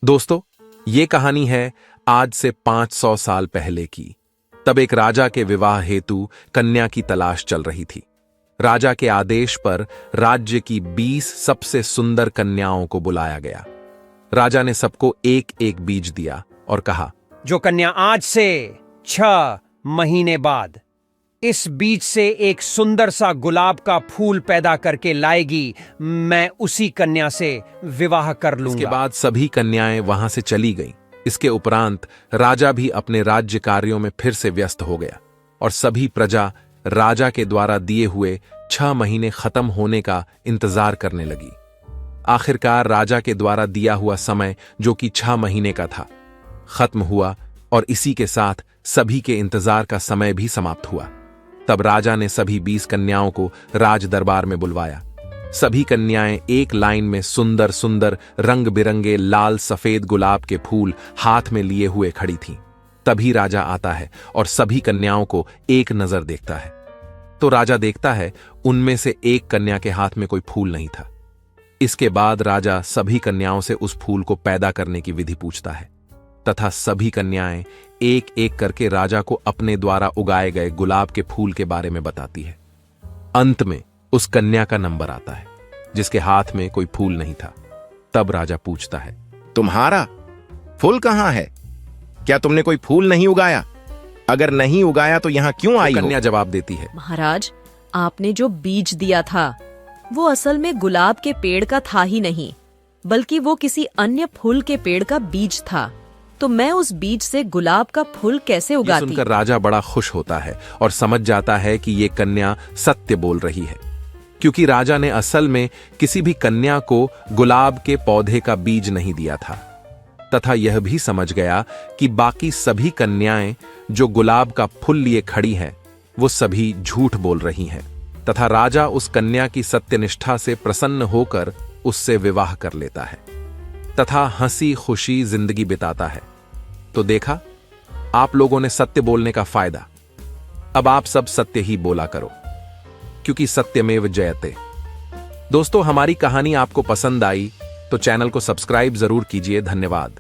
दोस्तों, ये कहानी है आज से 500 साल पहले की। तब एक राजा के विवाह हेतु कन्या की तलाश चल रही थी। राजा के आदेश पर राज्य की 20 सबसे सुंदर कन्याओं को बुलाया गया। राजा ने सबको एक एक बीज दिया और कहा, जो कन्या आज से 6 महीने बाद इस बीज से एक सुंदर सा गुलाब का फूल पैदा करके लाएगी, मैं उसी कन्या से विवाह कर लूंगा। इसके बाद सभी कन्याएं वहां से चली गईं। इसके उपरांत राजा भी अपने राज्य कार्यों में फिर से व्यस्त हो गया और सभी प्रजा राजा के द्वारा दिए हुए 6 महीने खत्म होने का इंतजार करने लगी। आखिरकार राजा के द्वारा दिया हुआ समय, जो कि 6 महीने का था, खत्म हुआ और इसी के साथ सभी के इंतजार का समय भी समाप्त हुआ। तब राजा ने सभी 20 कन्याओं को राज दरबार में बुलवाया। सभी कन्याएं एक लाइन में सुंदर सुंदर रंग बिरंगे लाल सफेद गुलाब के फूल हाथ में लिए हुए खड़ी थीं। तभी राजा आता है और सभी कन्याओं को एक नजर देखता है। तो राजा देखता है उनमें से एक कन्या के हाथ में कोई फूल नहीं था। इसके बाद राजा सभी कन्याओं से उस फूल को पैदा करने की विधि पूछता है तथा सभी कन्याएं एक एक करके राजा को अपने द्वारा उगाए गए गुलाब के फूल के बारे में बताती है। अंत में उस कन्या का नंबर आता है जिसके हाथ में कोई फूल नहीं था। तब राजा पूछता है, तुम्हारा फूल कहां है? क्या तुमने कोई फूल नहीं उगाया? अगर नहीं उगाया तो यहां क्यों आई हो? कन्या जवाब देती है, महाराज, आपने जो बीज दिया था वो असल में गुलाब के पेड़ का था ही नहीं, बल्कि वो किसी अन्य फूल के पेड़ का बीज था। तो मैं उस बीज से गुलाब का फूल कैसे ये उगाती? सुनकर राजा बड़ा खुश होता है और समझ जाता है कि ये कन्या सत्य बोल रही है, क्योंकि राजा ने असल में किसी भी कन्या को गुलाब के पौधे का बीज नहीं दिया था, तथा यह भी समझ गया कि बाकी सभी कन्याएं जो गुलाब का फूल लिए खड़ी हैं, वो सभी झूठ बोल रही हैं। तथा राजा उस कन्या की सत्यनिष्ठा से प्रसन्न होकर उससे विवाह कर लेता है तथा हंसी खुशी जिंदगी बिताता है। तो देखा आप लोगों ने सत्य बोलने का फायदा। अब आप सब सत्य ही बोला करो, क्योंकि सत्यमेव जयते। दोस्तों, हमारी कहानी आपको पसंद आई तो चैनल को सब्सक्राइब जरूर कीजिए। धन्यवाद।